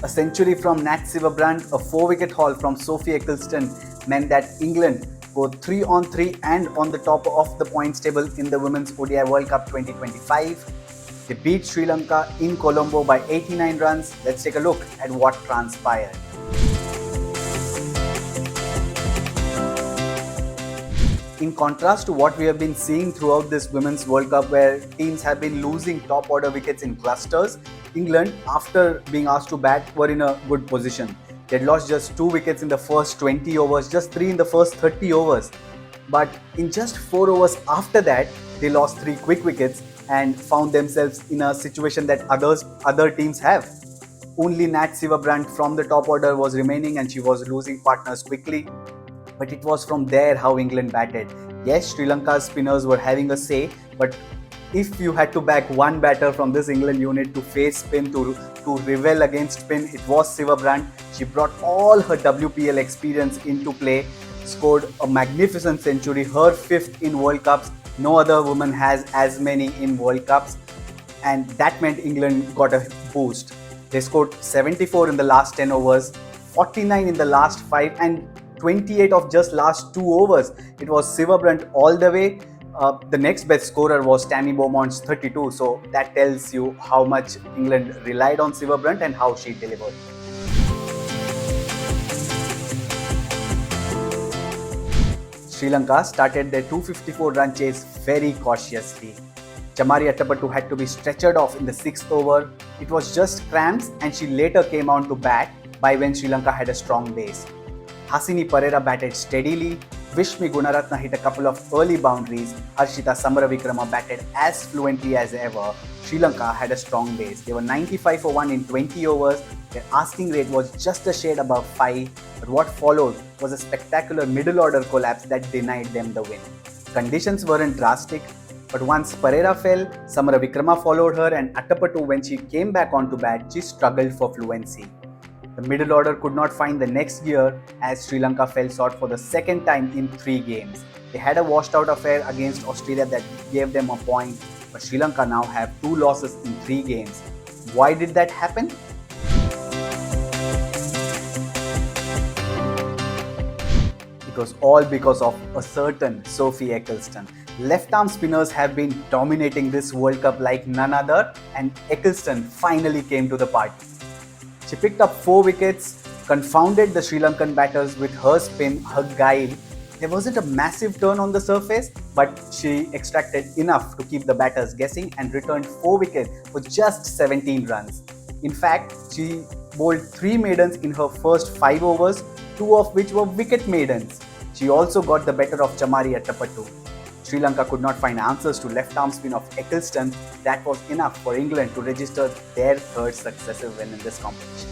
A century from Nat Silverbrand, a 4-wicket haul from Sophie Eccleston meant that England go 3 on 3 and on the top of the points table in the Women's ODI World Cup 2025. They beat Sri Lanka in Colombo by 89 runs. Let's take a look at what transpired. In contrast to what we have been seeing throughout this Women's World Cup, where teams have been losing top order wickets in clusters, England, after being asked to bat, were in a good position. They had lost just 2 wickets in the first 20 overs, just 3 in the first 30 overs. But in just 4 overs after that, they lost 3 quick wickets and found themselves in a situation that other teams have. Only Nat Silverbrand from the top order was remaining and she was losing partners quickly. But it was from there how England batted. Yes, Sri Lanka's spinners were having a say, but if you had to back one batter from this England unit to face spin, to revel against spin, it was Silverbrand. She brought all her WPL experience into play, scored a magnificent century, her 5th in World Cups. No other woman has as many in World Cups, and that meant England got a boost. They scored 74 in the last 10 overs, 49 in the last 5, and 28 of just last 2 overs. It was Silverbrand all the way. The next best scorer was Tammy Beaumont's 32. So that tells you how much England relied on Silverbrand and how she delivered. Sri Lanka started their 254-run chase very cautiously. Chamari Attappattu had to be stretchered off in the 6th over. It was just cramps and she later came on to bat by when Sri Lanka had a strong base. Hasini Perera batted steadily, Vishmi Gunaratne hit a couple of early boundaries, Harshita Samaravikrama batted as fluently as ever. Sri Lanka had a strong base. They were 95 for 1 in 20 overs. Their asking rate was just a shade above 5, but what followed was a spectacular middle order collapse that denied them the win. Conditions weren't drastic, but once Perera fell, Samaravikrama followed her, and Attappattu, when she came back onto bat, she struggled for fluency. The middle order could not find the next gear as Sri Lanka fell short for the second time in 3 games. They had a washed out affair against Australia that gave them a point, but Sri Lanka now have 2 losses in 3 games. Why did that happen? It was all because of a certain Sophie Eccleston. Left-arm spinners have been dominating this World Cup like none other, and Eccleston finally came to the party. She picked up 4 wickets, confounded the Sri Lankan batters with her spin, her guile. There wasn't a massive turn on the surface, but she extracted enough to keep the batters guessing and returned 4 wickets for just 17 runs. In fact, she bowled 3 maidens in her first 5 overs, 2 of which were wicket maidens. She also got the better of Chamari Attappattu. Sri Lanka could not find answers to left-arm spin of Eccleston. That was enough for England to register their 3rd successive win in this competition.